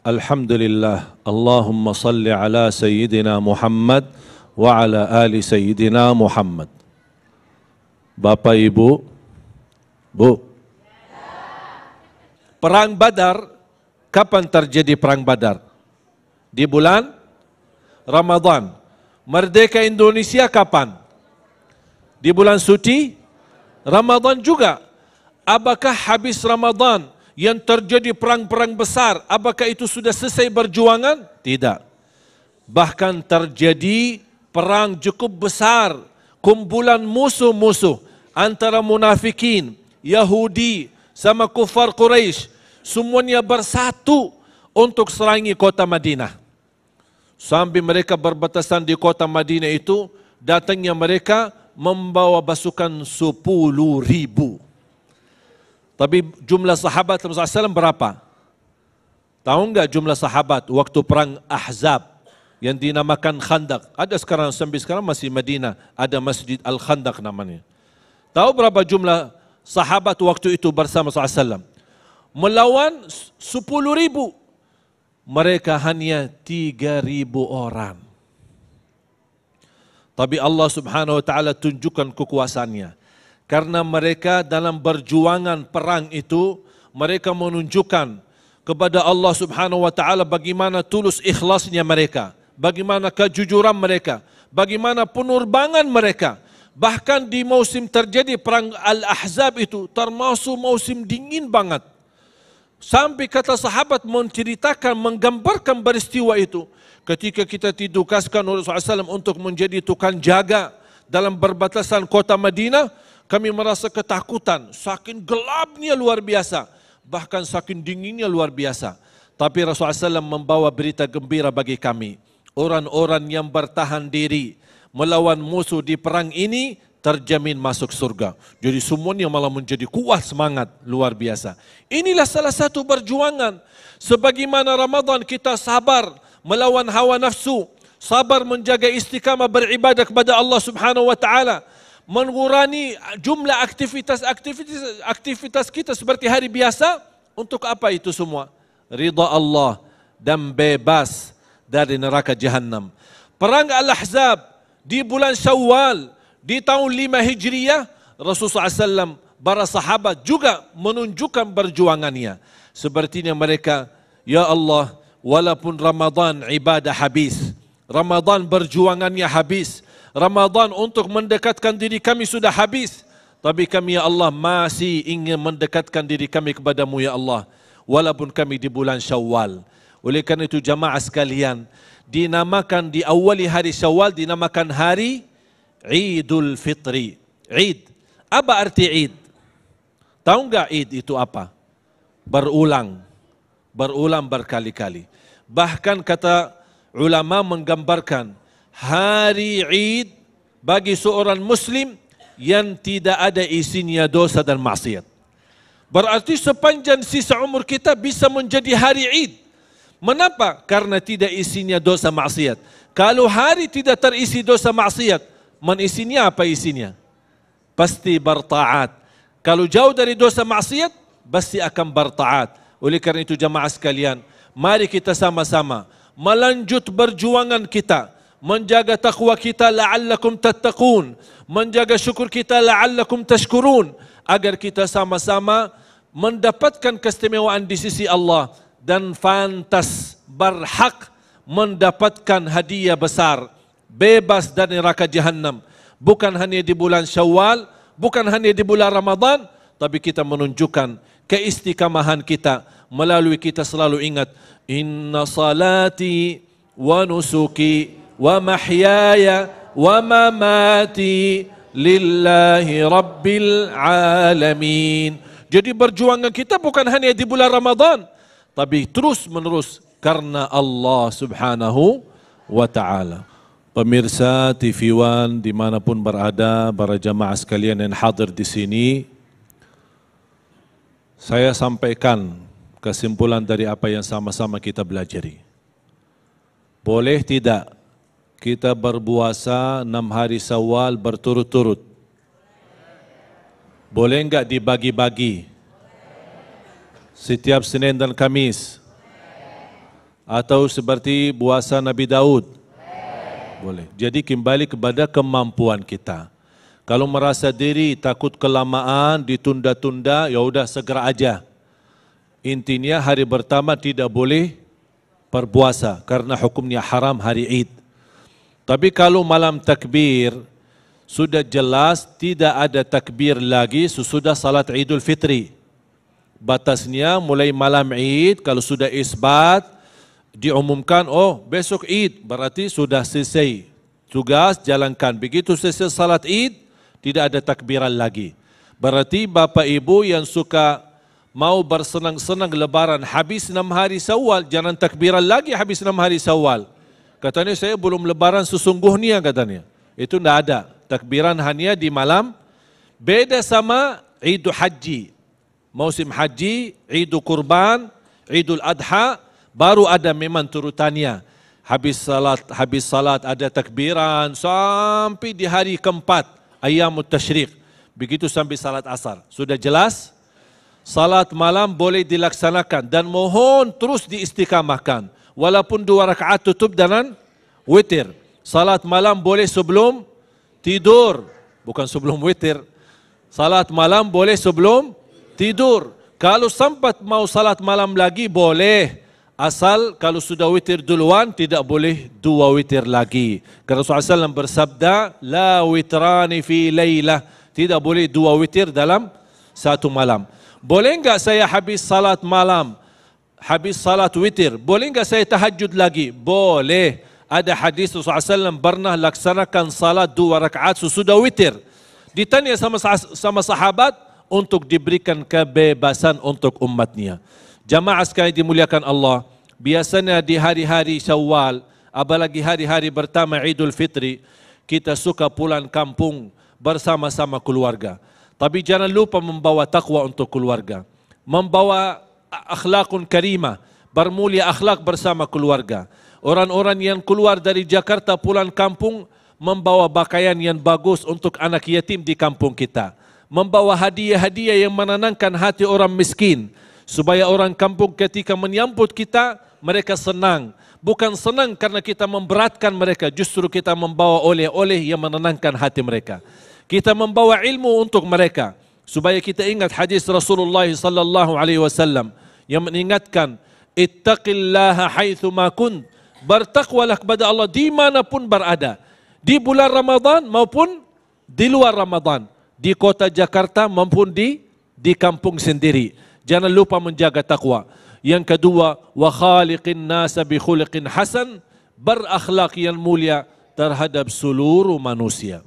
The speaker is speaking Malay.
Alhamdulillah. Allahumma salli ala Sayyidina Muhammad wa ala ali Sayyidina Muhammad. Bapak Ibu, Bu. Perang Badar, kapan terjadi perang Badar? Di bulan Ramadan. Merdeka Indonesia kapan? Di bulan suci Ramadan juga. Apakah habis Ramadan yang terjadi perang-perang besar, apakah itu sudah selesai berjuangan? Tidak. Bahkan terjadi perang cukup besar, kumpulan musuh-musuh antara munafikin, Yahudi sama kufar Quraisy, semuanya bersatu untuk serangi kota Madinah. Sampai mereka berbatasan di kota Madinah itu, datangnya mereka membawa pasukan 10.000. Tapi jumlah sahabat Rasulullah SAW berapa? Tahu enggak jumlah sahabat waktu perang Ahzab yang dinamakan Khandaq? Ada sekarang, sampai sekarang masih Madinah, ada Masjid Al-Khandaq namanya. Tahu berapa jumlah sahabat waktu itu bersama Rasulullah SAW? Melawan 10.000. Mereka hanya 3.000 orang. Tapi Allah Subhanahu wa taala tunjukkan kekuasaannya. Karena mereka dalam berjuangan perang itu, mereka menunjukkan kepada Allah Subhanahu wa taala bagaimana tulus ikhlasnya mereka, bagaimana kejujuran mereka, bagaimana penerbangan mereka. Bahkan di musim terjadi perang Al-Ahzab itu termasuk musim dingin banget. Sampai kata sahabat menceritakan, menggambarkan peristiwa itu. Ketika kita ditugaskan oleh Rasulullah SAW untuk menjadi tukang jaga dalam perbatasan kota Madinah, kami merasa ketakutan, saking gelapnya luar biasa, bahkan saking dinginnya luar biasa. Tapi Rasulullah SAW membawa berita gembira bagi kami. Orang-orang yang bertahan diri melawan musuh di perang ini terjamin masuk surga. Jadi semuanya malah menjadi kuat semangat luar biasa. Inilah salah satu perjuangan. Sebagaimana Ramadan kita sabar melawan hawa nafsu, sabar menjaga istiqamah beribadah kepada Allah Subhanahu wa taala, mengurangi jumlah aktivitas kita seperti hari biasa. Untuk apa itu semua? Ridha Allah dan bebas dari neraka Jahannam. Perang Al-Ahzab di bulan Syawal di tahun 5 Hijriah, Rasulullah SAW para sahabat juga menunjukkan perjuangannya. Sepertinya mereka, ya Allah, walaupun Ramadan ibadah habis, Ramadan berjuangannya habis, Ramadan untuk mendekatkan diri kami sudah habis, tapi kami ya Allah masih ingin mendekatkan diri kami kepadamu ya Allah, walaupun kami di bulan Syawal. Oleh karena itu jamaah sekalian, dinamakan di awali hari Syawal dinamakan hari Idul Fitri. Id. Apa arti Id? Tahu enggak Id itu apa? Berulang. Berulang berkali-kali. Bahkan kata ulama menggambarkan hari Id bagi seorang muslim yang tidak ada isinya dosa dan maksiat. Berarti sepanjang sisa umur kita bisa menjadi hari Id. Mengapa? Karena tidak isinya dosa maksiat. Kalau hari tidak terisi dosa maksiat, isinya apa isinya? Pasti bertaat. Kalau jauh dari dosa maksiat, pasti akan bertaat. Oleh karena itu jamaah sekalian, mari kita sama-sama melanjut perjuangan kita, menjaga takwa kita la'allakum tattaqun, menjaga syukur kita la'allakum tashkurun, agar kita sama-sama mendapatkan keistimewaan di sisi Allah dan pantas berhak mendapatkan hadiah besar, bebas dari neraka Jahannam. Bukan hanya di bulan Syawal, bukan hanya di bulan Ramadan, tapi kita menunjukkan keistiqamahan kita melalui kita selalu ingat, inna salati wa nusuki wa mahyaya wa mamati lillahi rabbil alamin. Jadi perjuangan kita bukan hanya di bulan Ramadan, tapi terus menerus karena Allah Subhanahu wa ta'ala. Pemirsa TV One dimanapun berada, para jamaah sekalian yang hadir di sini, saya sampaikan kesimpulan dari apa yang sama-sama kita belajari. Boleh tidak kita berpuasa 6 hari Syawal berturut-turut? Boleh enggak dibagi-bagi? Setiap Senin dan Kamis? Atau seperti puasa Nabi Daud? Boleh. Jadi kembali kepada kemampuan kita. Kalau merasa diri takut kelamaan, ditunda-tunda, ya udah segera aja. Intinya hari pertama tidak boleh berpuasa karena hukumnya haram hari Id. Tapi kalau malam takbir, sudah jelas tidak ada takbir lagi sesudah salat Idul Fitri. Batasnya mulai malam Id, kalau sudah isbat, diumumkan, oh besok Id, berarti sudah selesai tugas, jalankan. Begitu selesai salat Id, tidak ada takbiran lagi. Berarti Bapak Ibu yang suka mau bersenang-senang lebaran, habis 6 hari Syawal, jangan takbiran lagi habis 6 hari Syawal. Katanya saya belum lebaran sesungguhnya katanya. Itu tidak ada. Takbiran hanya di malam. Beda sama Idul Haji. Musim haji, Idul Kurban, Idul Adha, baru ada memang turutannya. Habis salat ada takbiran sampai di hari keempat, Ayyamut Tasyriq. Begitu sampai salat asar. Sudah jelas? Salat malam boleh dilaksanakan dan mohon terus diistiqamahkan. Walaupun 2 rakaat tutup dengan witir. Salat malam boleh sebelum tidur, bukan sebelum witir. Salat malam boleh sebelum tidur. Kalau sempat mau salat malam lagi boleh. Asal kalau sudah witir duluan tidak boleh 2 witir lagi. Karena Rasulullah SAW bersabda, la witrani fi laylah. Tidak boleh 2 witir dalam satu malam. Boleh enggak saya habis salat malam, habis salat witir, boleh enggak saya tahajud lagi? Boleh. Ada hadis Rasulullah SAW pernah laksanakan salat 2 rakaat sesudah witir. Ditanya sama sahabat untuk diberikan kebebasan untuk umatnya. Jamaah sekalian dimuliakan Allah, biasanya di hari-hari Syawal, apalagi hari-hari pertama Idul Fitri, kita suka pulang kampung bersama-sama keluarga. Tapi jangan lupa membawa takwa untuk keluarga. Membawa akhlakun karimah, bermulia akhlak bersama keluarga. Orang-orang yang keluar dari Jakarta pulang kampung, membawa pakaian yang bagus untuk anak yatim di kampung kita. Membawa hadiah-hadiah yang menenangkan hati orang miskin. Supaya orang kampung ketika menyambut kita, mereka senang. Bukan senang karena kita memberatkan mereka, justru kita membawa oleh-oleh yang menenangkan hati mereka. Kita membawa ilmu untuk mereka. Supaya kita ingat hadis Rasulullah sallallahu alaihi wasallam yang mengingatkan, ittaqillaha haitsu ma kunt. Bertakwalah kepada Allah dimanapun berada. Di bulan Ramadan maupun di luar Ramadan. Di kota Jakarta maupun di kampung sendiri. Jangan lupa menjaga takwa. Yang kedua, wa khaliqin nasa bi khuluqin hasan, berakhlak yang mulia terhadap seluruh manusia.